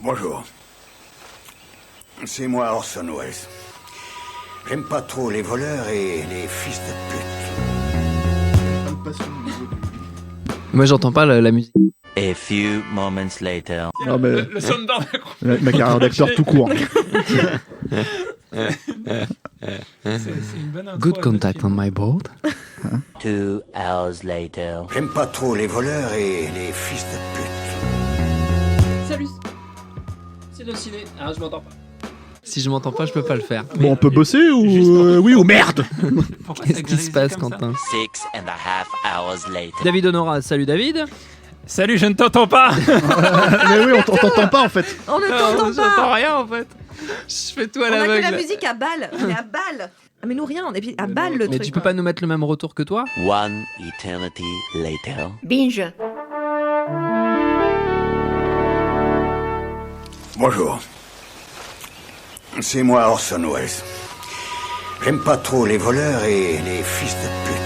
Bonjour. C'est moi Orson Welles. J'aime pas trop les voleurs et les fils de pute. Moi j'entends pas la musique. A few moments later. Non, mais Le son d'or de groupe. ma carrière d'acteur tout court. C'est une bonne intro Good à contact notre on my board. 2 hours later. J'aime pas trop les voleurs et les fils de pute. Salut. C'est le ciné. Ah, je m'entends pas. Si je m'entends pas, je peux pas le faire. Bon, on peut bosser ou juste pour- oui ou merde. Pourquoi Qu'est-ce ça qui se grise passe, comme ça Quentin? 6.5 hours later. David Honora, salut David. Salut, je ne t'entends pas. Mais oui, on t'entend pas en fait. On ne t'entend J'entends pas. rien en fait. Je fais tout à On a que la l'aveugle. musique à balle. On est à balle. Ah, mais nous rien, on est à balle le Mais truc. tu peux pas nous mettre le même retour que toi? 1 eternity later. Binge. Bonjour. C'est moi Orson Welles. J'aime pas trop les voleurs et les fils de pute.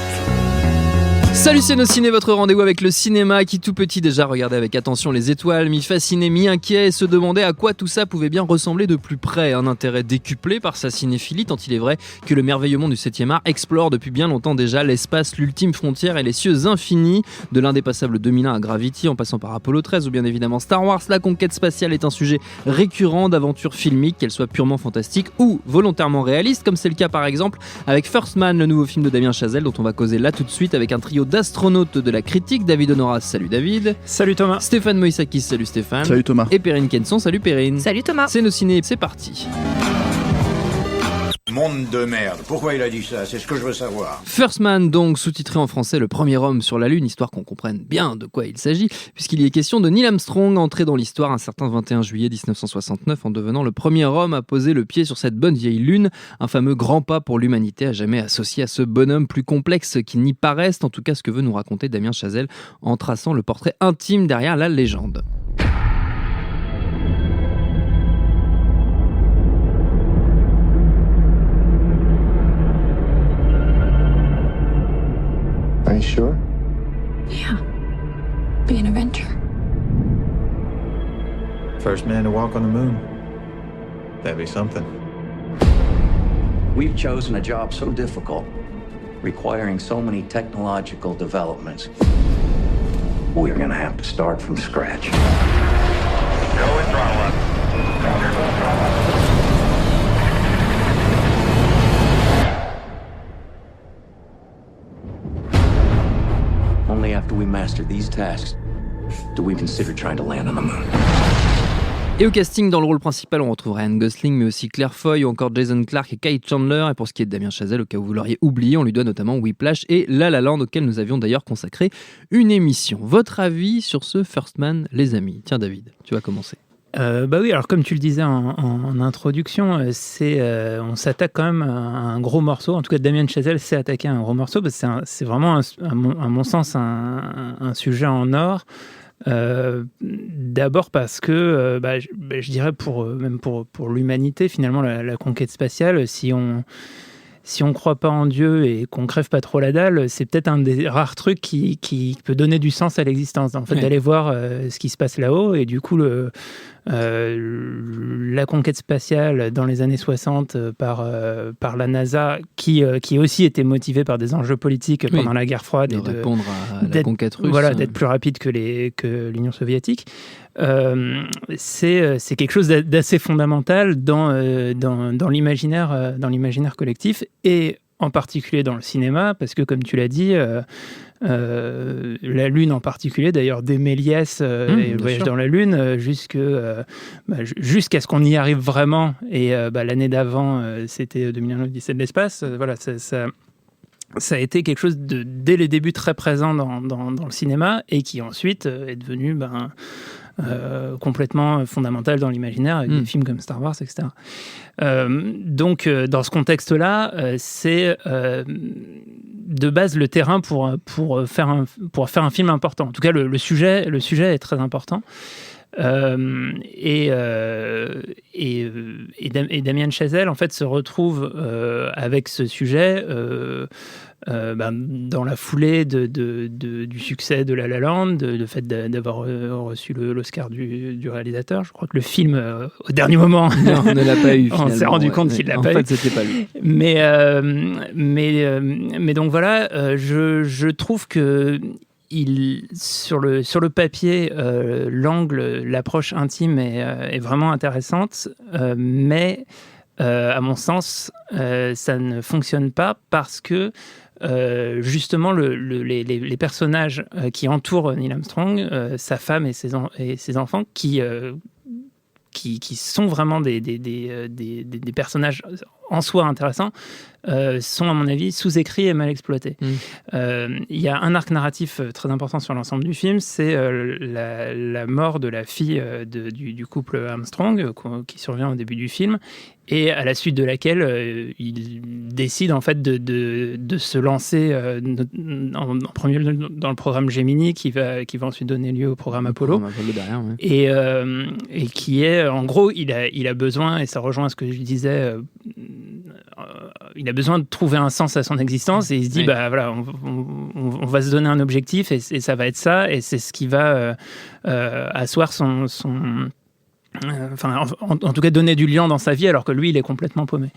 Salut c'est nos ciné, votre rendez-vous avec le cinéma qui tout petit déjà regardait avec attention les étoiles, mi-fasciné, mi-inquiet et se demandait à quoi tout ça pouvait bien ressembler de plus près. Un intérêt décuplé par sa cinéphilie tant il est vrai que le merveilleux monde du 7e art explore depuis bien longtemps déjà l'espace, l'ultime frontière et les cieux infinis. De l'indépassable 2001 à Gravity en passant par Apollo 13 ou bien évidemment Star Wars, la conquête spatiale est un sujet récurrent d'aventures filmiques, qu'elles soient purement fantastiques ou volontairement réalistes, comme c'est le cas par exemple avec First Man, le nouveau film de Damien Chazelle dont on va causer là tout de suite avec un trio d'astronautes de la critique. David Honora, salut David. Salut Thomas. Stéphane Moïsakis, salut Stéphane. Salut Thomas. Et Perrine Kenson, salut Perrine. Salut Thomas. C'est nos ciné, c'est parti. Monde de merde. Pourquoi il a dit ça? C'est ce que je veux savoir. First Man, donc, sous-titré en français Le premier homme sur la Lune, histoire qu'on comprenne bien de quoi il s'agit, puisqu'il y est question de Neil Armstrong, entré dans l'histoire un certain 21 juillet 1969 en devenant le premier homme à poser le pied sur cette bonne vieille Lune, un fameux grand pas pour l'humanité à jamais associé à ce bonhomme plus complexe qu'il n'y paraît, en tout cas ce que veut nous raconter Damien Chazelle en traçant le portrait intime derrière la légende. Are you sure? Yeah. Be an adventure. First man to walk on the moon. That'd be something. We've chosen a job so difficult, requiring so many technological developments. We're gonna have to start from scratch. Go with throttle up. Only after we master these tasks do we consider trying to land on the moon. Et au casting, dans le rôle principal, on retrouve Ryan Gosling, mais aussi Claire Foy, ou encore Jason Clarke et Kate Chandler. Et pour ce qui est de Damien Chazelle, au cas où vous l'auriez oublié, on lui doit notamment Whiplash et La La Land, auquel nous avions d'ailleurs consacré une émission. Votre avis sur ce First Man, les amis? Tiens David, tu vas commencer. Bah oui, alors comme tu le disais en introduction, on s'attaque quand même à un gros morceau. En tout cas, Damien Chazelle s'est attaqué à un gros morceau parce que c'est vraiment, à mon sens, un sujet en or. D'abord parce que, je dirais même pour l'humanité, finalement, la conquête spatiale, si on croit pas en Dieu et qu'on crève pas trop la dalle, c'est peut-être un des rares trucs qui peut donner du sens à l'existence. En fait, d'aller voir ce qui se passe là-haut et du coup la conquête spatiale dans les années 60 par la NASA, qui aussi était motivée par des enjeux politiques pendant la guerre froide de répondre à la conquête russe. Voilà, d'être plus rapide que l'Union soviétique. C'est quelque chose d'assez fondamental dans l'imaginaire collectif et en particulier dans le cinéma, parce que comme tu l'as dit, la Lune en particulier, d'ailleurs dès Méliès et le voyage dans la Lune, jusqu'à ce qu'on y arrive vraiment, et l'année d'avant c'était 2001 l'Odyssée de l'espace, voilà, ça a été quelque chose dès les débuts très présent dans le cinéma et qui ensuite est devenu complètement fondamental dans l'imaginaire avec des films comme Star Wars, etc. Donc dans ce contexte-là, c'est de base le terrain pour faire un film important. En tout cas, le sujet est très important. Et Damien Chazelle en fait se retrouve avec ce sujet dans la foulée du succès de La La Land, le fait d'avoir reçu l'Oscar du réalisateur. Je crois que le film, au dernier moment, on ne l'a pas eu. On s'est rendu compte qu'il l'a pas eu. En fait, c'était pas lui. Mais donc voilà, je trouve que sur le papier, l'approche intime est vraiment intéressante, mais à mon sens, ça ne fonctionne pas parce que justement les personnages qui entourent Neil Armstrong, sa femme et ses enfants, qui sont vraiment des personnages en soi intéressants, sont à mon avis sous-écrits et mal exploités. Il y a un arc narratif très important sur l'ensemble du film, c'est la mort de la fille du couple Armstrong qui survient au début du film, et à la suite de laquelle il décide en fait de se lancer en premier lieu dans le programme Gemini qui va ensuite donner lieu au programme Apollo. Derrière, ouais. Et qui est en gros il a besoin, et ça rejoint ce que je disais, il a besoin de trouver un sens à son existence, et il se dit voilà, on va se donner un objectif et ça va être ça, et c'est ce qui va asseoir son en tout cas donner du lien dans sa vie, alors que lui il est complètement paumé.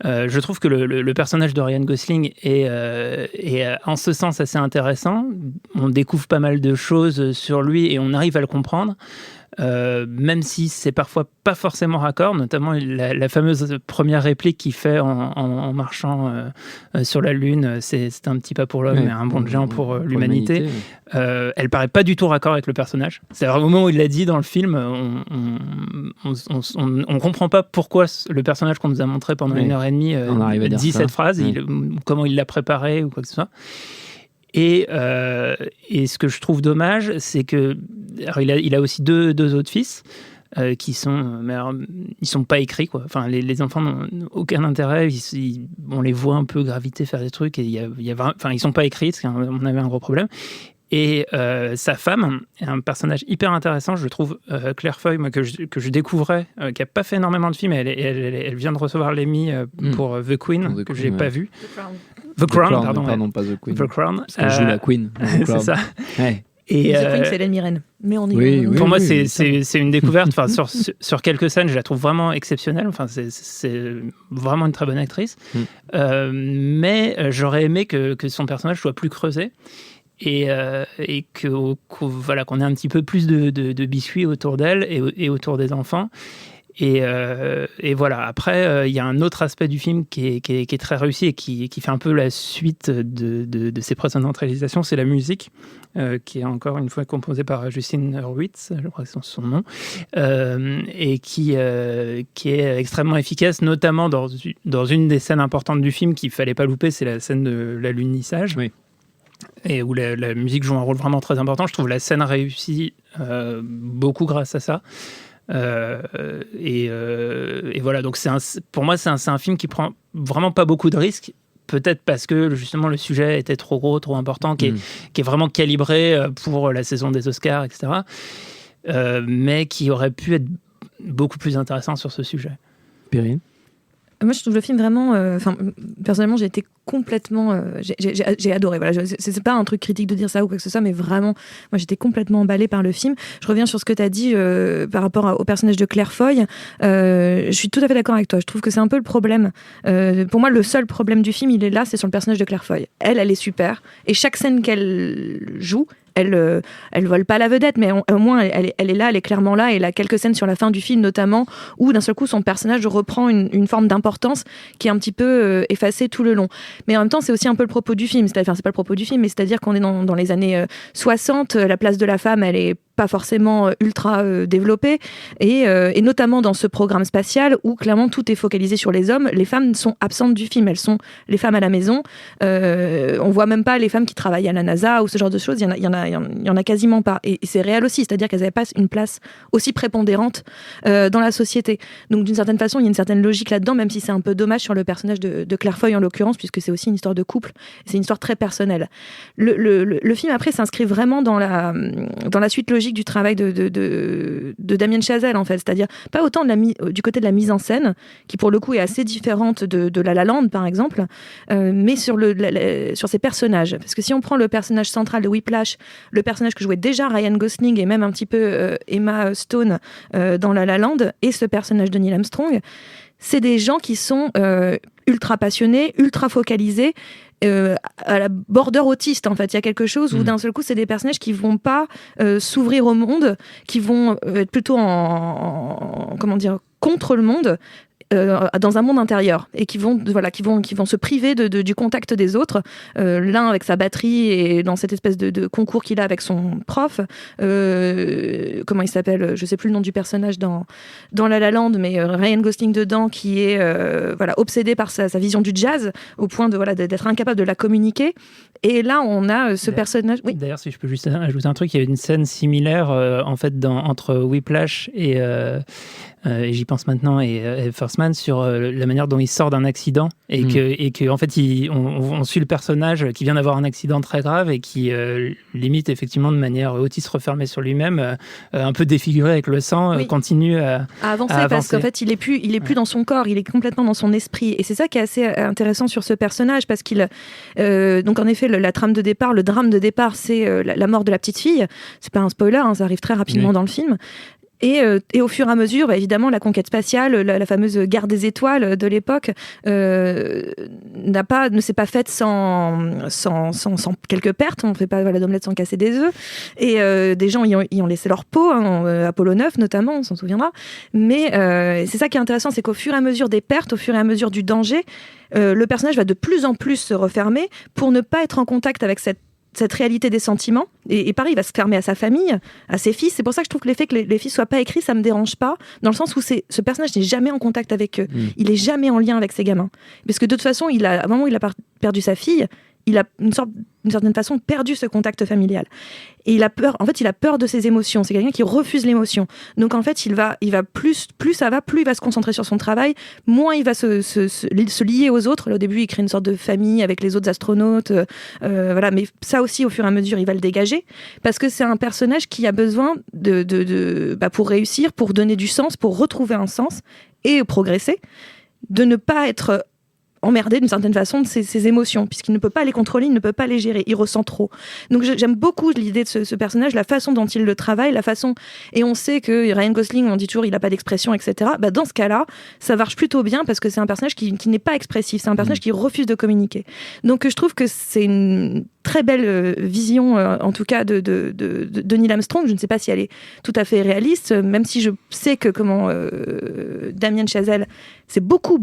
Je trouve que le personnage de Ryan Gosling est en ce sens assez intéressant. On découvre pas mal de choses sur lui et on arrive à le comprendre, même si c'est parfois pas forcément raccord, notamment la fameuse première réplique qu'il fait en marchant sur la Lune, c'est un petit pas pour l'homme, mais un bond de géant pour l'humanité. Elle paraît pas du tout raccord avec le personnage. C'est-à-dire, au moment où il l'a dit dans le film, on comprend pas pourquoi le personnage qu'on nous a montré pendant 1h30 dit cette phrase, comment il l'a préparé ou quoi que ce soit. Et ce que je trouve dommage, c'est que il a aussi deux autres fils qui sont, ils sont pas écrits, quoi. Enfin, les enfants n'ont aucun intérêt. On les voit un peu graviter, faire des trucs, et ils sont pas écrits. On avait un gros problème. Et sa femme est un personnage hyper intéressant, je trouve. Claire Foy, moi, que je découvrais, qui n'a pas fait énormément de films, elle vient de recevoir l'Emmy pour The Queen, que je n'ai pas vu. The Crown, pardon, pas The Queen. The Crown. Parce qu'elle joue la Queen. C'est ça. Ouais. Et The Queen, c'est Hélène Mirren. Mais on est pour moi, c'est une découverte. Enfin, sur quelques scènes, je la trouve vraiment exceptionnelle. Enfin, c'est vraiment une très bonne actrice. Mais j'aurais aimé que son personnage soit plus creusé. Et qu'on ait un petit peu plus de biscuits autour d'elle et autour des enfants. Et voilà. Après, il y a un autre aspect du film qui est très réussi et qui fait un peu la suite de ses précédentes réalisations, c'est la musique, qui est encore une fois composée par Justin Hurwitz, je crois que c'est son nom, et qui est extrêmement efficace, notamment dans une des scènes importantes du film qu'il fallait pas louper, c'est la scène de l'alunissage. Oui. Et où la musique joue un rôle vraiment très important. Je trouve la scène réussie beaucoup grâce à ça. Et voilà, donc pour moi, c'est un film qui prend vraiment pas beaucoup de risques. Peut-être parce que justement le sujet était trop gros, trop important, qui est vraiment calibré pour la saison des Oscars, etc. Mais qui aurait pu être beaucoup plus intéressant sur ce sujet. Perrine ? Moi, je trouve le film vraiment... personnellement, j'ai été complètement... j'ai adoré. Voilà, c'est pas un truc critique de dire ça ou quoi que ce soit, mais vraiment, moi, j'étais complètement emballée par le film. Je reviens sur ce que tu as dit par rapport au personnage de Claire Foy. Je suis tout à fait d'accord avec toi. Je trouve que c'est un peu le problème. Pour moi, le seul problème du film, il est là, c'est sur le personnage de Claire Foy. Elle est super. Et chaque scène qu'elle joue, elle vole pas la vedette, mais au moins elle est là, elle est clairement là. Et elle a quelques scènes sur la fin du film notamment où d'un seul coup son personnage reprend une forme d'importance qui est un petit peu effacée tout le long. Mais en même temps, c'est aussi un peu le propos du film. C'est pas le propos du film, mais c'est-à-dire qu'on est dans les années 60. La place de la femme, elle est pas forcément ultra développée, et notamment dans ce programme spatial où clairement tout est focalisé sur les hommes. Les femmes sont absentes du film, elles sont les femmes à la maison. On voit même pas les femmes qui travaillent à la NASA ou ce genre de choses. Il y en a quasiment pas, et c'est réel aussi, c'est-à-dire qu'elles n'avaient pas une place aussi prépondérante dans la société. Donc d'une certaine façon, il y a une certaine logique là-dedans, même si c'est un peu dommage sur le personnage de Claire Foy en l'occurrence, puisque c'est aussi une histoire de couple, c'est une histoire très personnelle. Le film après s'inscrit vraiment dans la suite logique logique du travail de Damien Chazelle, en fait. C'est-à-dire, pas autant du côté de la mise en scène, qui pour le coup est assez différente de La La Land, par exemple, mais sur ses personnages. Parce que si on prend le personnage central de Whiplash, le personnage que jouait déjà Ryan Gosling et même un petit peu Emma Stone dans La La Land, et ce personnage de Neil Armstrong, c'est des gens qui sont ultra passionnés, ultra focalisés, à la border autiste, en fait. Il y a quelque chose où d'un seul coup c'est des personnages qui vont pas s'ouvrir au monde, qui vont être plutôt contre le monde, dans un monde intérieur, et qui vont se priver du contact des autres, l'un avec sa batterie et dans cette espèce de concours qu'il a avec son prof, comment il s'appelle, je sais plus le nom du personnage dans La La Land, mais Ryan Gosling dedans, qui est obsédé par sa vision du jazz au point d'être incapable de la communiquer. Et là on a ce personnage. Oui. D'ailleurs, si je peux juste ajouter un truc, il y a une scène similaire en fait entre Whiplash et j'y pense maintenant, et First Man, sur la manière dont il sort d'un accident et que en fait on suit le personnage qui vient d'avoir un accident très grave et qui limite effectivement de manière autiste, refermée sur lui-même, un peu défiguré avec le sang, continue à avancer, parce qu'en fait il est plus dans son corps, il est complètement dans son esprit, et c'est ça qui est assez intéressant sur ce personnage, parce qu'il donc en effet le drame de départ, c'est la mort de la petite fille. C'est pas un spoiler, hein, ça arrive très rapidement dans le film. Et au fur et à mesure, évidemment, la conquête spatiale, la fameuse guerre des étoiles de l'époque, ne s'est pas faite sans quelques pertes. On ne fait pas d'omelette sans casser des œufs. Et des gens y ont laissé leur peau, hein, Apollo 9 notamment, on s'en souviendra. Mais c'est ça qui est intéressant, c'est qu'au fur et à mesure des pertes, au fur et à mesure du danger, le personnage va de plus en plus se refermer pour ne pas être en contact avec cette réalité des sentiments, et pareil, il va se fermer à sa famille, à ses fils. C'est pour ça que je trouve que l'effet que les fils soient pas écrits, ça me dérange pas, dans le sens où ce personnage n'est jamais en contact avec eux, il est jamais en lien avec ses gamins, parce que de toute façon, à un moment où il a perdu sa fille, il a d'une certaine façon perdu ce contact familial, et il a peur de ses émotions. C'est quelqu'un qui refuse l'émotion, donc en fait il va plus ça va, plus il va se concentrer sur son travail, moins il va se lier aux autres. Là, au début il crée une sorte de famille avec les autres astronautes, mais ça aussi au fur et à mesure il va le dégager, parce que c'est un personnage qui a besoin pour réussir, pour donner du sens, pour retrouver un sens et progresser, de ne pas être emmerdé d'une certaine façon de ses émotions, puisqu'il ne peut pas les contrôler, il ne peut pas les gérer, il ressent trop. Donc j'aime beaucoup l'idée de ce personnage, la façon dont il le travaille, et on sait que Ryan Gosling, on dit toujours il n'a pas d'expression, etc. Dans ce cas-là, ça marche plutôt bien, parce que c'est un personnage qui n'est pas expressif, c'est un personnage qui refuse de communiquer. Donc je trouve que c'est une très belle vision, en tout cas, de Neil Armstrong. Je ne sais pas si elle est tout à fait réaliste, même si je sais que Damien Chazelle s'est beaucoup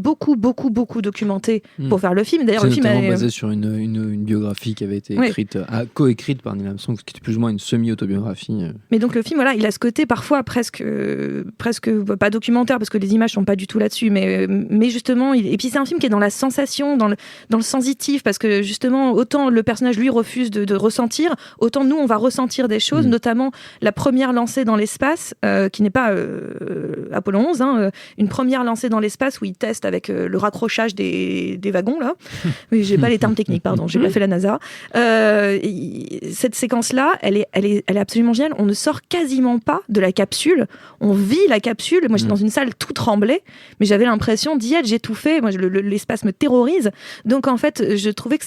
documenté pour faire le film. D'ailleurs, le film est basé sur une biographie qui avait été coécrite par Neil Armstrong, ce qui était plus ou moins une semi-autobiographie. Mais donc le film, il a ce côté parfois presque pas documentaire, parce que les images sont pas du tout là-dessus, mais justement, et puis c'est un film qui est dans la sensation, dans le sensitif, parce que justement, autant le personnage lui refuse de ressentir, autant nous on va ressentir des choses, notamment la première lancée dans l'espace, qui n'est pas Apollo 11, une première lancée dans l'espace où il teste avec le raccrochage des wagons là. Oui, j'ai pas les termes techniques, pardon, j'ai pas fait la NASA. Cette séquence-là, elle est absolument géniale. On ne sort quasiment pas de la capsule, on vit la capsule. Moi, j'étais dans une salle tout tremblée, mais j'avais l'impression d'y être, j'étouffais. Moi, l'espace me terrorise. Donc en fait, je trouvais que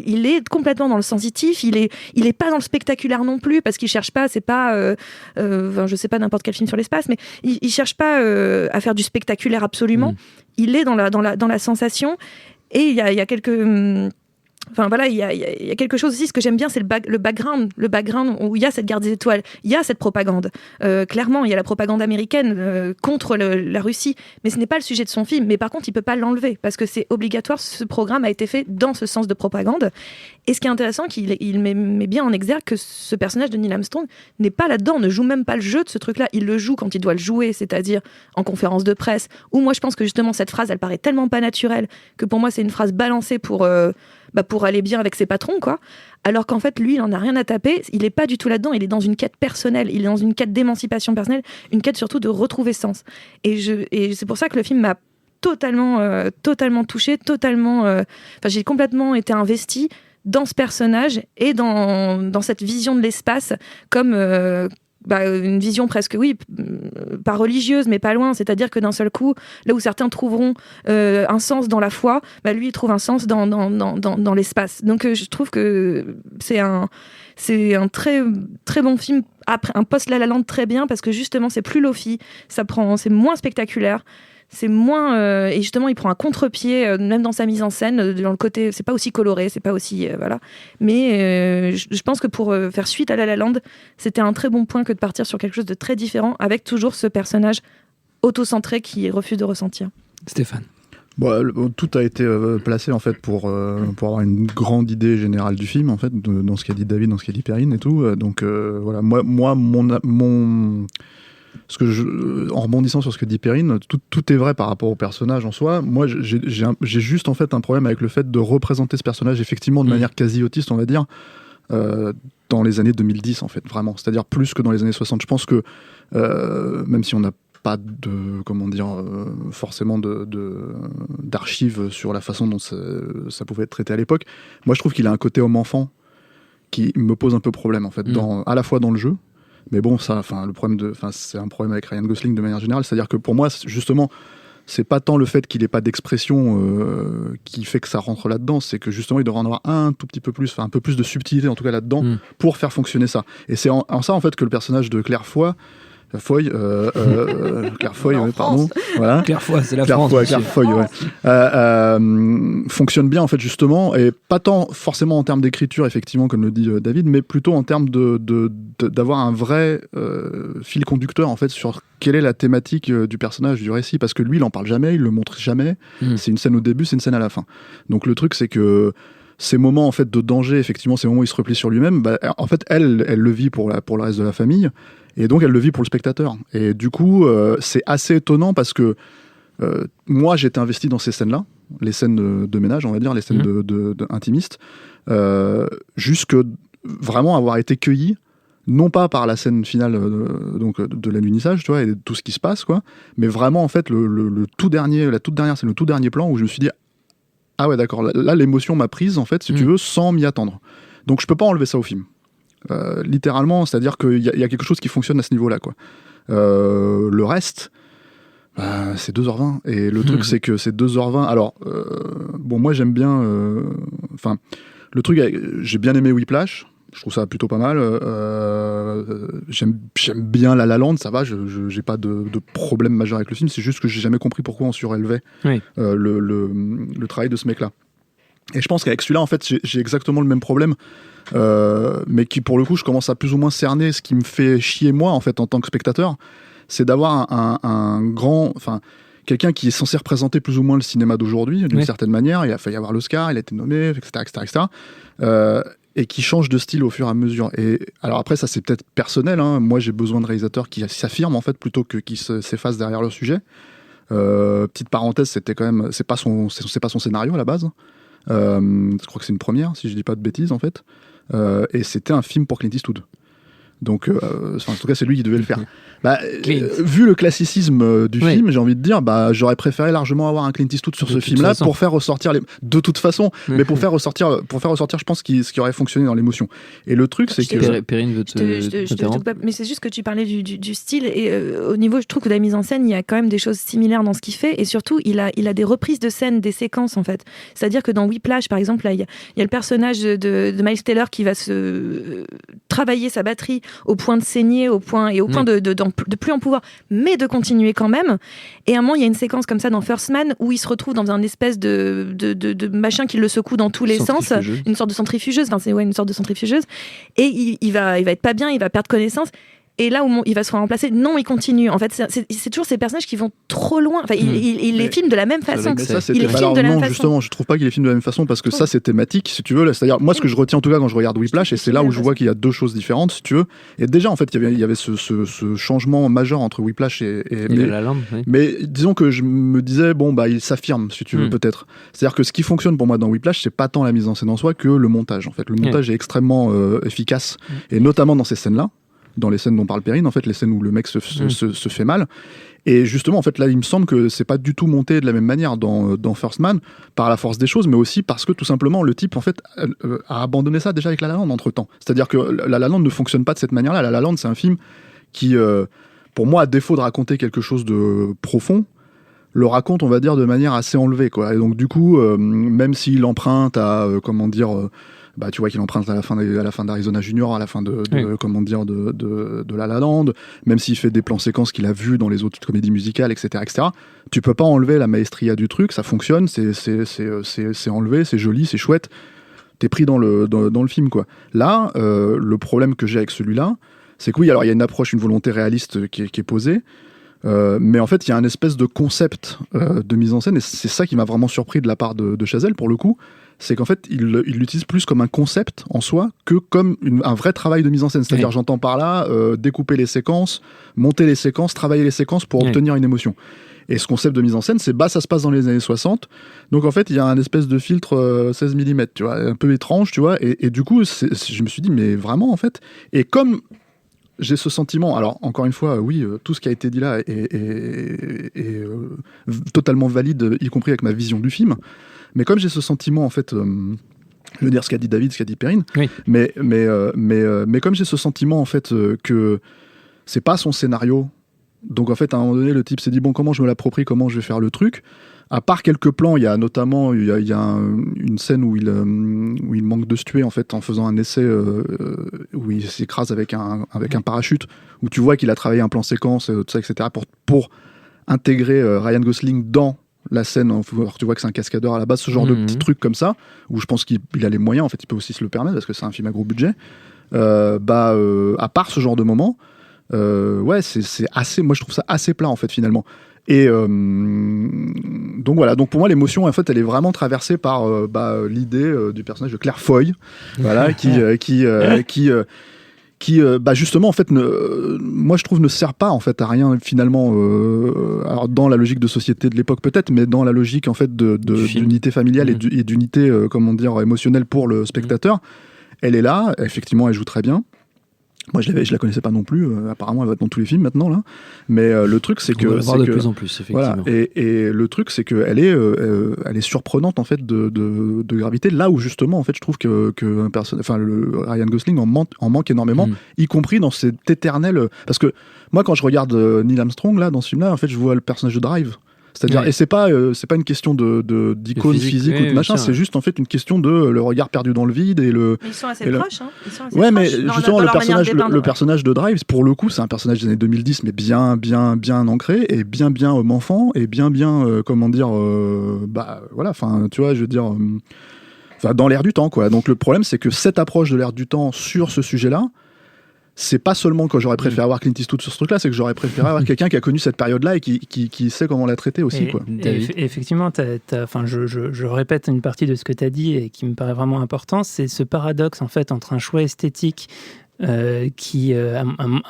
il est complètement dans le sensitif. Il est pas dans le spectaculaire non plus, parce qu'il cherche pas. C'est pas, je sais pas, n'importe quel film sur l'espace, mais il cherche pas à faire du spectaculaire absolument. Il est dans la sensation, et il y a quelques il y a quelque chose aussi. Ce que j'aime bien, c'est le background où il y a cette guerre des étoiles, il y a cette propagande. Clairement, il y a la propagande américaine contre la Russie, mais ce n'est pas le sujet de son film. Mais par contre, il peut pas l'enlever, parce que c'est obligatoire. Ce programme a été fait dans ce sens de propagande. Et ce qui est intéressant, qu'il met bien en exergue que ce personnage de Neil Armstrong n'est pas là-dedans, ne joue même pas le jeu de ce truc-là. Il le joue quand il doit le jouer, c'est-à-dire en conférence de presse, où moi je pense que justement cette phrase, elle paraît tellement pas naturelle que pour moi c'est une phrase balancée pour aller bien avec ses patrons, quoi. Alors qu'en fait, lui, il en a rien à taper. Il est pas du tout là-dedans. Il est dans une quête personnelle. Il est dans une quête d'émancipation personnelle, une quête surtout de retrouver sens. Et c'est pour ça que le film m'a totalement touchée, j'ai complètement été investie dans ce personnage et dans cette vision de l'espace comme une vision presque, pas religieuse, mais pas loin. C'est-à-dire que d'un seul coup, là où certains trouveront un sens dans la foi, lui, il trouve un sens dans l'espace. Donc, je trouve que c'est un très, très bon film. Après, un post-La La Land très bien, parce que justement, c'est plus lofi, c'est moins spectaculaire. C'est moins et justement il prend un contre-pied même dans sa mise en scène dans le côté, c'est pas aussi coloré, c'est pas aussi voilà, mais je pense que pour faire suite à La La Land, c'était un très bon point que de partir sur quelque chose de très différent avec toujours ce personnage autocentré qui refuse de ressentir. Stéphane. Tout a été placé en fait pour avoir une grande idée générale du film en fait, dans ce qu'a dit David, dans ce qu'a dit Perrine et tout. Donc voilà, moi mon en rebondissant sur ce que dit Perrine, tout est vrai par rapport au personnage en soi. Moi, j'ai juste en fait un problème avec le fait de représenter ce personnage effectivement de manière quasi autiste, on va dire, dans les années 2010 en fait, vraiment. C'est-à-dire plus que dans les années 60. Je pense que même si on n'a pas de, forcément d'archives sur la façon dont ça pouvait être traité à l'époque, moi je trouve qu'il a un côté homme-enfant qui me pose un peu problème en fait, à la fois dans le jeu. Mais bon, c'est un problème avec Ryan Gosling de manière générale. C'est-à-dire que pour moi, justement, c'est pas tant le fait qu'il n'ait pas d'expression qui fait que ça rentre là-dedans, c'est que justement, il devrait en avoir un tout petit peu plus, un peu plus de subtilité en tout cas là-dedans pour faire fonctionner ça. Et c'est en ça en fait que le personnage de Claire Foy, pardon. Voilà. Claire Foy, c'est la Claire France. Claire Foy, fonctionne bien en fait justement, et pas tant forcément en termes d'écriture effectivement comme le dit David, mais plutôt en termes d'avoir un vrai fil conducteur en fait sur quelle est la thématique du personnage, du récit, parce que lui il en parle jamais, il le montre jamais. C'est une scène au début, c'est une scène à la fin. Donc le truc c'est que ces moments en fait de danger, effectivement, ces moments où il se replie sur lui-même, en fait elle le vit pour le reste de la famille. Et donc elle le vit pour le spectateur. Et du coup, c'est assez étonnant parce que moi j'étais investi dans ces scènes-là, les scènes de ménage, on va dire, les scènes intimistes, jusque vraiment avoir été cueilli, non pas par la scène finale de l'alunissage, tu vois, et tout ce qui se passe, quoi, mais vraiment en fait la toute dernière scène, le tout dernier plan où je me suis dit ah ouais d'accord, là l'émotion m'a prise en fait, si tu veux, sans m'y attendre. Donc je peux pas enlever ça au film. Littéralement, c'est-à-dire qu'il y a quelque chose qui fonctionne à ce niveau-là, quoi. Le reste, c'est 2h20. Et le truc, c'est que c'est 2h20. Alors, moi, j'aime bien... le truc, j'ai bien aimé Whiplash. Je trouve ça plutôt pas mal. J'aime bien La La Land, ça va. J'ai pas de problème majeur avec le film. C'est juste que j'ai jamais compris pourquoi on surélevait le travail de ce mec-là. Et je pense qu'avec celui-là, en fait, j'ai exactement le même problème. Mais qui pour le coup je commence à plus ou moins cerner ce qui me fait chier moi en fait en tant que spectateur, c'est d'avoir quelqu'un qui est censé représenter plus ou moins le cinéma d'aujourd'hui d'une certaine manière. Il a failli avoir l'Oscar, il a été nommé, etc. Et qui change de style au fur et à mesure. Et alors après ça c'est peut-être personnel, hein. Moi j'ai besoin de réalisateurs qui s'affirment en fait plutôt que qui s'effacent derrière leur sujet. Petite parenthèse, c'était quand même c'est pas son scénario à la base. Je crois que c'est une première si je dis pas de bêtises en fait. Et c'était un film pour Clint Eastwood. Donc, en tout cas, c'est lui qui devait le faire. Vu le classicisme du film, j'ai envie de dire, j'aurais préféré largement avoir un Clint Eastwood sur ce film-là pour faire ressortir de toute façon, mais pour faire ressortir, je pense ce qui aurait fonctionné dans l'émotion. Et le truc, c'est que Perrine veut te mais c'est juste que tu parlais du style et au niveau, je trouve que de la mise en scène, il y a quand même des choses similaires dans ce qu'il fait, et surtout, il a des reprises de scènes, des séquences en fait. C'est-à-dire que dans Whiplash, par exemple, là, il y a le personnage de Miles Taylor qui va se travailler sa batterie au point de saigner, au point de plus en pouvoir, mais de continuer quand même. Et à un moment, il y a une séquence comme ça dans First Man où il se retrouve dans un espèce de machin qui le secoue dans tous les sens, une sorte de centrifugeuse. Enfin, c'est une sorte de centrifugeuse. Et il va être pas bien, il va perdre connaissance. Et là où il va se remplacer, non, il continue. En fait, c'est toujours ces personnages qui vont trop loin. Enfin, il les filme de la même façon. Justement, je trouve pas qu'il les filme de la même façon parce que ça, c'est thématique, si tu veux. C'est-à-dire, moi, ce que je retiens en tout cas quand je regarde Whiplash, et c'est là où je vois qu'il y a deux choses différentes, si tu veux. Et déjà, en fait, il y avait ce changement majeur entre Whiplash et La Land. Oui. Mais disons que je me disais, il s'affirme, si tu veux, peut-être. C'est-à-dire que ce qui fonctionne pour moi dans Whiplash, c'est pas tant la mise en scène en soi que le montage. En fait, le montage est extrêmement efficace, et notamment dans ces scènes-là. dans les scènes dont parle Perrine, en fait, les scènes où le mec se fait mal. Et justement, en fait, là, il me semble que c'est pas du tout monté de la même manière dans First Man, par la force des choses, mais aussi parce que tout simplement, le type, en fait, a abandonné ça déjà avec La La Land entre-temps. C'est-à-dire que La La Land ne fonctionne pas de cette manière-là. La La Land, c'est un film qui, pour moi, à défaut de raconter quelque chose de profond, le raconte, on va dire, de manière assez enlevée, quoi. Et donc, du coup, même s'il emprunte à, tu vois qu'il emprunte à la fin d'Arizona Junior, à la fin de La La Land, même s'il fait des plans séquences qu'il a vus dans les autres comédies musicales, etc., tu peux pas enlever la maestria du truc, ça fonctionne, c'est enlevé, c'est joli, c'est chouette, t'es pris dans le film, quoi. Là, le problème que j'ai avec celui-là, c'est que oui, alors il y a une approche, une volonté réaliste qui est posée, mais en fait, il y a un espèce de concept de mise en scène, et c'est ça qui m'a vraiment surpris de la part de Chazelle, pour le coup, c'est qu'en fait, il l'utilise plus comme un concept en soi que comme un vrai travail de mise en scène. C'est-à-dire, j'entends par là, découper les séquences, monter les séquences, travailler les séquences pour obtenir une émotion. Et ce concept de mise en scène, c'est ça se passe dans les années 60. Donc en fait, il y a un espèce de filtre 16 mm, tu vois, un peu étrange, tu vois. Et du coup, je me suis dit, mais vraiment, en fait. Et comme j'ai ce sentiment, alors encore une fois, oui, tout ce qui a été dit là est totalement valide, y compris avec ma vision du film. Mais comme j'ai ce sentiment, en fait, je veux dire ce qu'a dit David, ce qu'a dit Perrine, mais comme j'ai ce sentiment, en fait, que c'est pas son scénario, donc en fait, à un moment donné, le type s'est dit, bon, comment je me l'approprie, comment je vais faire le truc. À part quelques plans, il y a notamment une scène où il manque de se tuer, en fait, en faisant un essai où il s'écrase avec un parachute, où tu vois qu'il a travaillé un plan séquence, tout ça, etc., pour intégrer Ryan Gosling dans la scène. Alors, tu vois que c'est un cascadeur à la base, ce genre de petits trucs comme ça, où je pense qu'il a les moyens, en fait, il peut aussi se le permettre, parce que c'est un film à gros budget. À part ce genre de moment, c'est assez, moi je trouve ça assez plat, en fait, finalement. Et donc voilà, donc pour moi l'émotion, en fait, elle est vraiment traversée par l'idée du personnage de Claire Foy, voilà, qui justement, en fait, moi je trouve ne sert pas, en fait, à rien finalement, alors dans la logique de société de l'époque peut-être, mais dans la logique, en fait, d'unité familiale et d'unité émotionnelle pour le spectateur. Elle est là, effectivement, elle joue très bien. Moi, je la connaissais pas non plus. Apparemment, elle va dans tous les films maintenant, là. Mais le truc, c'est que on va voir de plus en plus, effectivement. Voilà. Et le truc, c'est que elle est surprenante, en fait, de gravité. Là où justement, en fait, je trouve que le Ryan Gosling en manque énormément, y compris dans cet éternel. Parce que moi, quand je regarde Neil Armstrong là dans ce film-là, en fait, je vois le personnage de Drive. C'est-à-dire, et c'est pas une question d'icône physique ou de machin, c'est juste en fait une question de le regard perdu dans le vide et le. Mais ils sont assez proches, hein. Mais justement, le personnage de Drive, pour le coup, c'est un personnage des années 2010, mais bien ancré et bien homme enfant et bien voilà, enfin, tu vois, je veux dire, dans l'air du temps, quoi. Donc le problème, c'est que cette approche de l'air du temps sur ce sujet-là, c'est pas seulement que j'aurais préféré avoir Clint Eastwood sur ce truc-là, c'est que j'aurais préféré avoir quelqu'un qui a connu cette période-là et qui sait comment la traiter aussi. Effectivement, je répète une partie de ce que tu as dit et qui me paraît vraiment important, c'est ce paradoxe, en fait, entre un choix esthétique qui, à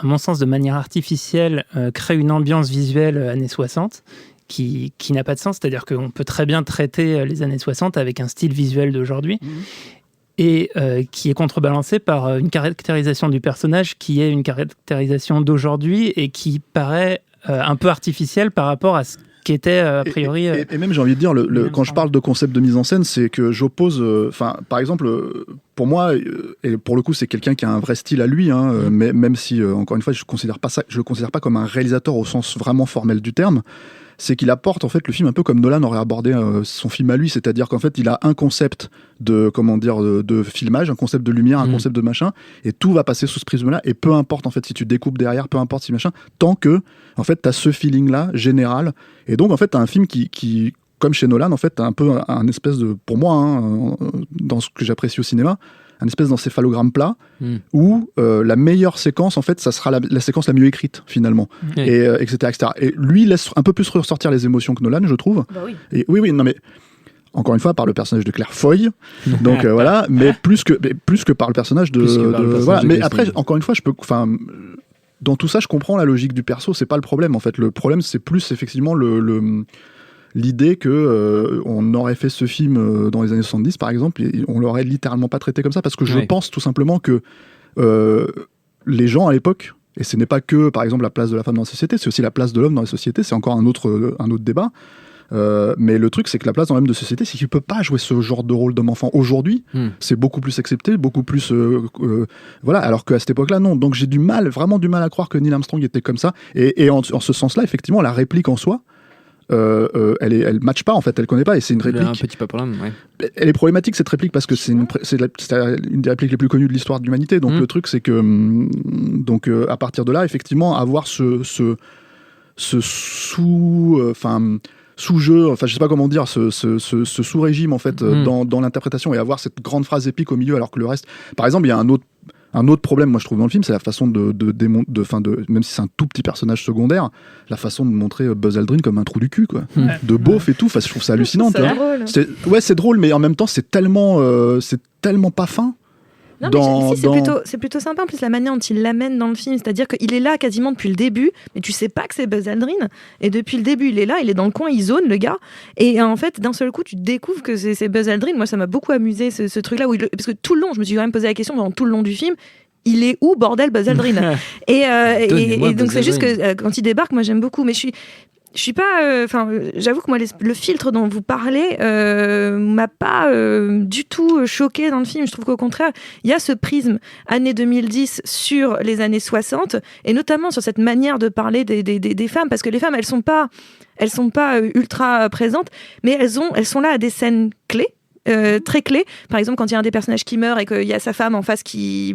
mon sens, de manière artificielle, crée une ambiance visuelle années 60 qui n'a pas de sens, c'est-à-dire qu'on peut très bien traiter les années 60 avec un style visuel d'aujourd'hui. Et qui est contrebalancé par une caractérisation du personnage qui est une caractérisation d'aujourd'hui et qui paraît un peu artificielle par rapport à ce qu'était a priori... Et même, j'ai envie de dire, quand je parle de concept de mise en scène, c'est que j'oppose... par exemple, pour moi, et pour le coup, c'est quelqu'un qui a un vrai style à lui, mais même si, encore une fois, je le considère pas comme un réalisateur au sens vraiment formel du terme, c'est qu'il apporte, en fait, le film un peu comme Nolan aurait abordé son film à lui, c'est-à-dire qu'en fait il a un concept de filmage, un concept de lumière, un concept de machin, et tout va passer sous ce prisme-là, et peu importe, en fait, si tu découpes derrière, peu importe si machin, tant que, en fait, t'as ce feeling-là général, et donc en fait t'as un film qui comme chez Nolan, en fait, t'as un peu un espèce de, pour moi, dans ce que j'apprécie au cinéma, un espèce d'encéphalogramme plat où la meilleure séquence, en fait, ça sera la séquence la mieux écrite, finalement, et etc., etc. Et lui laisse un peu plus ressortir les émotions que Nolan, je trouve. Bah oui. Et oui, non mais encore une fois par le personnage de Claire Foy, donc voilà, mais plus que par le personnage de voilà. Mais après, encore une fois, dans tout ça, je comprends la logique du perso, c'est pas le problème, en fait. Le problème, c'est plus effectivement l'idée que on aurait fait ce film dans les années 70 par exemple, et on l'aurait littéralement pas traité comme ça, parce que je pense tout simplement que les gens à l'époque Et ce n'est pas que, par exemple, la place de la femme dans la société, c'est aussi la place de l'homme dans la société, c'est encore un autre débat. Mais le truc, c'est que la place dans l'homme de société, c'est qu'il ne peut pas jouer ce genre de rôle d'homme-enfant. Aujourd'hui, c'est beaucoup plus accepté, beaucoup plus... voilà, alors qu'à cette époque-là, non. Donc j'ai vraiment du mal à croire que Neil Armstrong était comme ça. Et en ce sens-là, effectivement, la réplique en soi, elle match pas en fait, elle connaît pas, et c'est une réplique. Un petit peu problème, ouais. Elle est problématique cette réplique parce que c'est une des répliques les plus connues de l'histoire de l'humanité. Donc le truc c'est que à partir de là, effectivement, avoir ce sous-jeu, enfin je sais pas comment dire, ce sous-régime en fait dans l'interprétation, et avoir cette grande phrase épique au milieu alors que le reste. Par exemple, il y a un autre problème, moi je trouve, dans le film, c'est la façon même si c'est un tout petit personnage secondaire, la façon de montrer Buzz Aldrin comme un trou du cul, quoi. De beauf et tout. Enfin, je trouve ça hallucinant. C'est drôle, mais en même temps, c'est tellement pas fin. Non, c'est plutôt sympa en plus la manière dont il l'amène dans le film, c'est-à-dire qu'il est là quasiment depuis le début, mais tu sais pas que c'est Buzz Aldrin, et depuis le début il est là, il est dans le coin, il zone le gars, et en fait d'un seul coup tu découvres que c'est Buzz Aldrin. Moi ça m'a beaucoup amusé ce truc-là, parce que tout le long je me suis quand même posé la question pendant tout le long du film, il est où bordel Buzz Aldrin? et donc c'est juste que quand il débarque, moi j'aime beaucoup, mais je suis pas. J'avoue que moi, le filtre dont vous parlez m'a pas du tout choqué dans le film. Je trouve qu'au contraire, il y a ce prisme années 2010 sur les années 60, et notamment sur cette manière de parler des femmes, parce que les femmes, elles sont pas ultra présentes, mais elles sont là à des scènes clés. Très clé. Par exemple, quand il y a un des personnages qui meurt et qu'il y a sa femme en face qui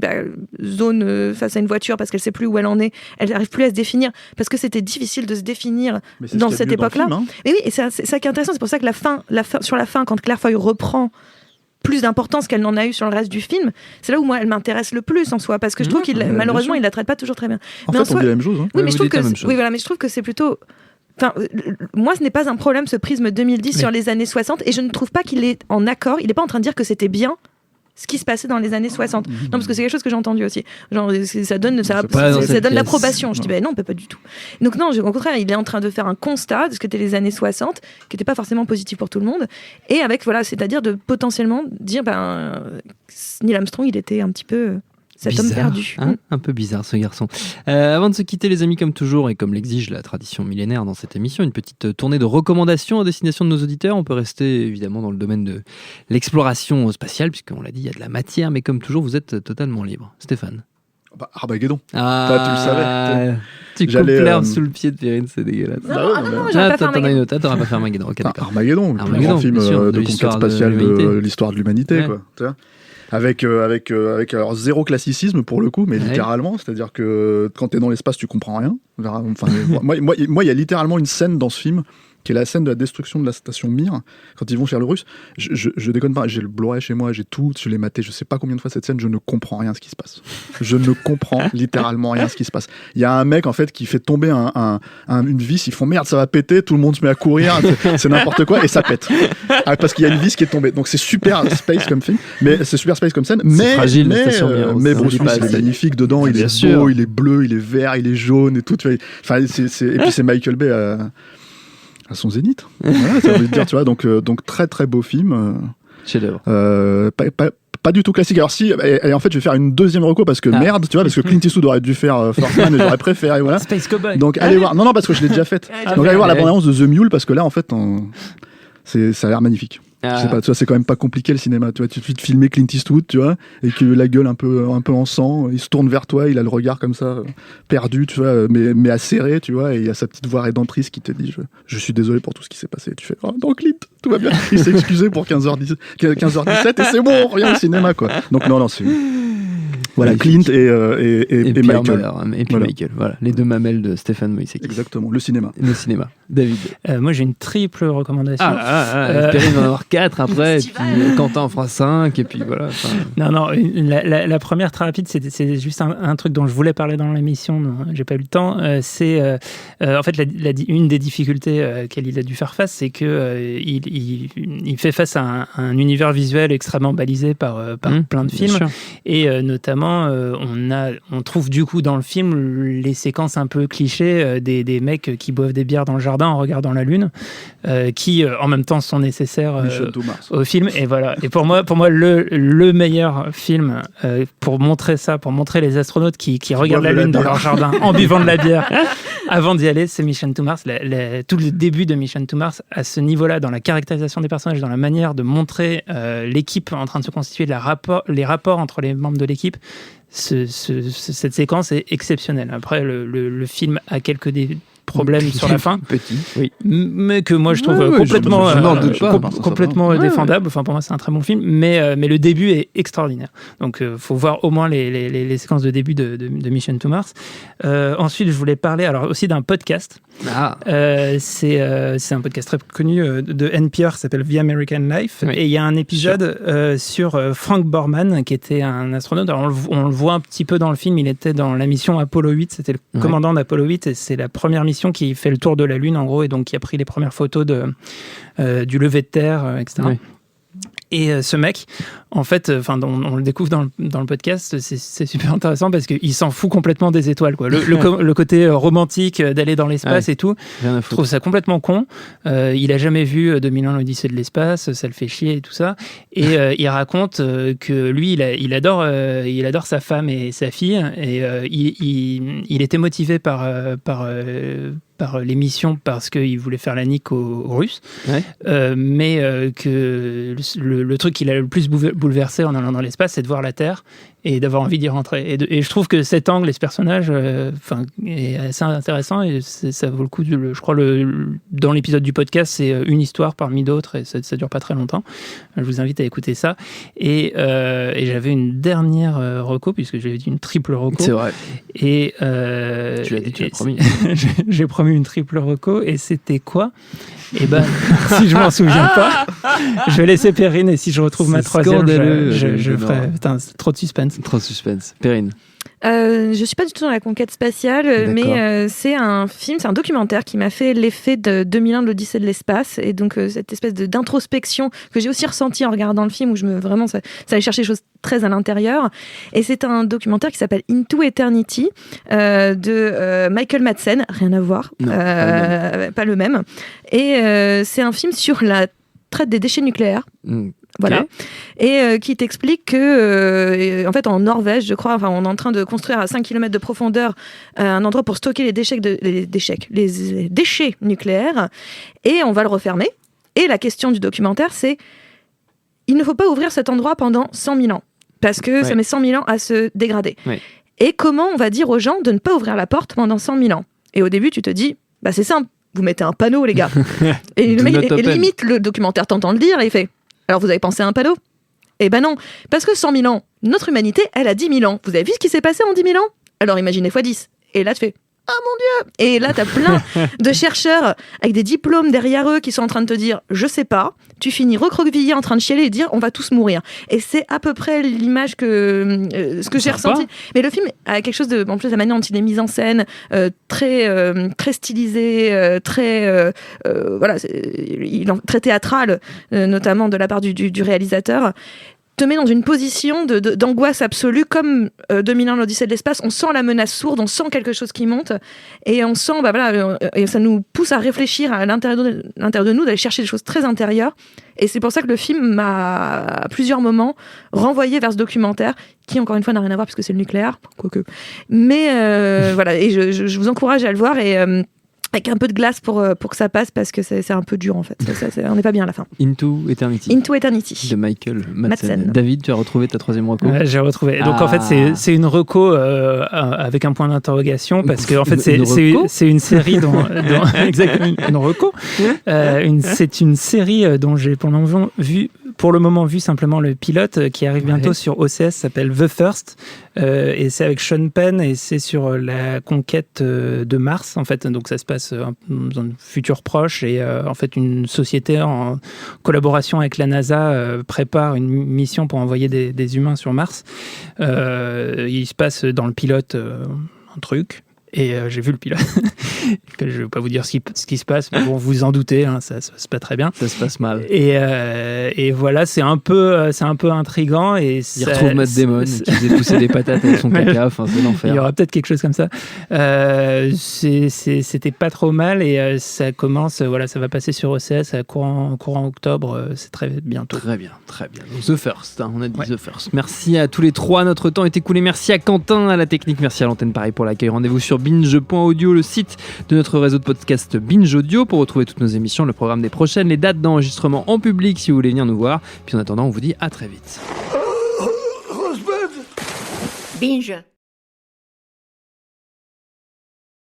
zone face à une voiture parce qu'elle sait plus où elle en est, elle n'arrive plus à se définir, parce que c'était difficile de se définir dans cette époque-là. Film, hein. Mais oui, et c'est ça qui est intéressant. C'est pour ça que sur la fin, quand Claire Foy reprend plus d'importance qu'elle n'en a eu sur le reste du film, c'est là où moi elle m'intéresse le plus en soi, parce que je trouve malheureusement il la traite pas toujours très bien. On dit la même chose. Hein. Oui, mais je trouve que c'est plutôt... Enfin, moi, ce n'est pas un problème, ce prisme 2010 sur les années 60, et je ne trouve pas qu'il est en accord. Il n'est pas en train de dire que c'était bien ce qui se passait dans les années 60. Non, parce que c'est quelque chose que j'ai entendu aussi. Genre, ça donne l'approbation. Je dis, non, pas du tout. Donc non, au contraire, il est en train de faire un constat de ce qu'étaient les années 60, qui n'était pas forcément positif pour tout le monde, et avec, c'est-à-dire de potentiellement dire, Neil Armstrong, il était un petit peu... cet homme perdu. Hein, un peu bizarre ce garçon. Avant de se quitter les amis, comme toujours, et comme l'exige la tradition millénaire dans cette émission, une petite tournée de recommandations à destination de nos auditeurs. On peut rester évidemment dans le domaine de l'exploration spatiale, puisqu'on l'a dit, il y a de la matière, mais comme toujours, vous êtes totalement libre. Stéphane. Armageddon. Tu le savais. Tu coupes l'herbe sous le pied de Perrine, c'est dégueulasse. Non, j'aurais pas fait Armageddon. T'auras pas fait Armageddon. Okay, Armageddon, le plus grand film de conquête spatiale de l'histoire de l'humanité. Quoi. Avec alors zéro classicisme pour le coup, mais littéralement, c'est-à-dire que quand t'es dans l'espace, tu comprends rien. Enfin, moi, il y a littéralement une scène dans ce film qui est la scène de la destruction de la station Mir, quand ils vont faire le russe. Je déconne pas, j'ai le Blu-ray chez moi, j'ai tout, je l'ai maté, je sais pas combien de fois cette scène, je ne comprends rien à ce qui se passe. Je ne comprends littéralement rien à ce qui se passe. Il y a un mec, en fait, qui fait tomber une vis, ils font merde, ça va péter, tout le monde se met à courir, c'est n'importe quoi, et ça pète. Parce qu'il y a une vis qui est tombée. Donc c'est super space comme film, c'est super space comme scène, mais fragile, mais Bruce Willis, il est magnifique dedans, il est beau, il est bleu, il est vert, il est jaune et tout. Enfin, et puis c'est Michael Bay à son zénith. Voilà, ça veut dire, tu vois, donc très très beau film. Chef-d'œuvre. Pas du tout classique. Alors si, et en fait je vais faire une deuxième reco parce que merde, tu vois, parce que Clint Eastwood aurait dû faire First Man et j'aurais préféré, voilà. Space Cowboy. Donc allez voir. Non, parce que je l'ai déjà faite. Donc allez voir la bande-annonce de The Mule, parce que là en fait ça a l'air magnifique. Je sais pas, tu vois, c'est quand même pas compliqué le cinéma, tu vois, tu suffit de filmer Clint Eastwood, tu vois, et que la gueule un peu en sang, il se tourne vers toi, il a le regard comme ça, perdu, tu vois, mais acéré, tu vois, et il y a sa petite voix rédemptrice qui te dit je suis désolé pour tout ce qui s'est passé. Et tu fais non, Clint, tout va bien. Il s'est excusé pour 15h17 et c'est bon, on revient au cinéma, quoi. Donc non, c'est... Voilà, Clint et Michael. Et puis Michael, voilà, les deux mamelles de Stéphane Moïseki. Exactement, le cinéma. David. Moi j'ai une triple recommandation. Perrine va en avoir 4 après, et puis Quentin en fera 5, et puis voilà. Non, la première très rapide, c'est juste un truc dont je voulais parler dans l'émission, j'ai pas eu le temps. C'est en fait une des difficultés auxquelles il a dû faire face, c'est que il fait face à un univers visuel extrêmement balisé par plein de films, et notamment, on trouve du coup dans le film les séquences un peu clichés des mecs qui boivent des bières dans le jardin en regardant la lune, qui en même temps sont nécessaires au film. Et voilà. Et pour moi, le meilleur film pour montrer ça, pour montrer les astronautes qui regardent la lune dans leur jardin en buvant de la bière avant d'y aller, c'est Mission to Mars. Tout le début de Mission to Mars, à ce niveau-là, dans la caractérisation des personnages, dans la manière de montrer l'équipe en train de se constituer, les rapports entre les membres de l'équipe, cette séquence est exceptionnelle. Après, le film a quelques problème sur la fin, oui, mais que moi je trouve complètement défendable. Enfin, pour moi, c'est un très bon film, mais le début est extraordinaire. Donc, faut voir au moins les séquences de début de Mission to Mars. Ensuite, je voulais parler alors aussi d'un podcast. C'est un podcast très connu de NPR qui s'appelle The American Life, et il y a un épisode sur Frank Borman, qui était un astronaute. Alors, on le voit un petit peu dans le film. Il était dans la mission Apollo 8. C'était le commandant d'Apollo 8, et c'est la première mission qui fait le tour de la Lune, en gros, et donc qui a pris les premières photos du lever de terre, etc. Oui. Et ce mec, en fait, on le découvre dans le podcast, c'est super intéressant parce qu'il s'en fout complètement des étoiles, quoi. Le côté romantique d'aller dans l'espace et tout, je trouve ça complètement con. Il a jamais vu 2001 l'Odyssée de l'espace, ça le fait chier et tout ça. Et il raconte que lui, il adore sa femme et sa fille, et il était motivé par l'émission parce qu'il voulait faire la nique aux Russes, mais que le truc qui l'a le plus bouleversé en allant dans l'espace, c'est de voir la Terre et d'avoir envie d'y rentrer. Et je trouve que cet angle et ce personnage est assez intéressant, et ça vaut le coup. Je crois dans l'épisode du podcast, c'est une histoire parmi d'autres, et ça dure pas très longtemps. Je vous invite à écouter ça. Et j'avais une dernière reco, puisque j'avais dit une triple reco. C'est vrai. Et tu l'as dit, tu l'as promis. J'ai promis une triple reco, et c'était quoi ? Et si je m'en souviens pas, je vais laisser Perrine, et si je retrouve ma troisième, je ferai. Putain, c'est trop de suspense. Trop de suspense. Perrine. Je suis pas du tout dans la conquête spatiale, mais c'est un film, c'est un documentaire qui m'a fait l'effet de 2001 de l'Odyssée de l'espace, et donc cette espèce d'introspection que j'ai aussi ressentie en regardant le film, où vraiment ça allait chercher des choses très à l'intérieur. Et c'est un documentaire qui s'appelle Into Eternity de Michael Madsen, rien à voir, pas le même. Et c'est un film sur la traite des déchets nucléaires. Voilà. Et qui t'explique que, en fait, en Norvège, je crois, on est en train de construire à 5 km de profondeur un endroit pour stocker les déchets nucléaires, et on va le refermer. Et la question du documentaire, c'est il ne faut pas ouvrir cet endroit pendant 100 000 ans, parce que ça met 100 000 ans à se dégrader. Et comment on va dire aux gens de ne pas ouvrir la porte pendant 100 000 ans ? Et au début, tu te dis, c'est simple, vous mettez un panneau, les gars. Et le mec, limite, le documentaire t'entend le dire, et il fait... Alors, vous avez pensé à un panneau ? Eh ben non, parce que 100 000 ans, notre humanité, elle a 10 000 ans. Vous avez vu ce qui s'est passé en 10 000 ans ? Alors, imaginez x 10. Et là, tu fais « Ah mon Dieu !» Et là, t'as plein de chercheurs avec des diplômes derrière eux qui sont en train de te dire « Je sais pas ». Tu finis recroquevillé en train de chialer et dire « On va tous mourir ». Et c'est à peu près l'image ce que j'ai ressenti. Mais le film a quelque chose de... En plus, la manière dont il est mis en scène, très stylisé, très théâtral, notamment de la part du réalisateur, te met dans une position d'angoisse absolue, comme 2001 l'Odyssée de l'espace. On sent la menace sourde, on sent quelque chose qui monte, et on sent, et ça nous pousse à réfléchir à l'intérieur de nous, d'aller chercher des choses très intérieures. Et c'est pour ça que le film m'a, à plusieurs moments, renvoyé vers ce documentaire, qui, encore une fois, n'a rien à voir, parce que c'est le nucléaire, quoique. Mais voilà, et je vous encourage à le voir, et... avec un peu de glace pour que ça passe, parce que c'est un peu dur, en fait. On n'est pas bien à la fin. Into Eternity. Into Eternity. De Michael Madsen. David, tu as retrouvé ta troisième reco ? J'ai retrouvé. Donc, en fait, c'est une reco avec un point d'interrogation, parce que, en fait, c'est une série dont exactement, une reco. C'est une série dont j'ai pour le moment vu simplement le pilote, qui arrive bientôt sur OCS, s'appelle The First, et c'est avec Sean Penn, et c'est sur la conquête de Mars, en fait. Donc ça se passe dans un futur proche, et en fait une société en collaboration avec la NASA prépare une mission pour envoyer des humains sur Mars. Il se passe dans le pilote un truc. Et j'ai vu le pilote. Je ne vais pas vous dire ce qui se passe, mais bon, vous en doutez, hein, ça se passe pas très bien. Ça se passe mal. Et voilà, c'est un peu intriguant. Et il retrouve Matt Damon qui faisait pousser des patates avec son caca, enfin, c'est l'enfer. Il y aura peut-être quelque chose comme ça. C'était pas trop mal et ça commence, voilà, ça va passer sur OCS courant octobre, c'est très bientôt. Très bien. Donc, The First, hein, on a dit The First. Merci à tous les trois, notre temps est écoulé. Merci à Quentin à la technique, merci à l'antenne Paris pour l'accueil. Rendez-vous sur binge.audio, le site de notre réseau de podcast Binge Audio pour retrouver toutes nos émissions, le programme des prochaines, les dates d'enregistrement en public si vous voulez venir nous voir. Puis en attendant, on vous dit à très vite. Binge.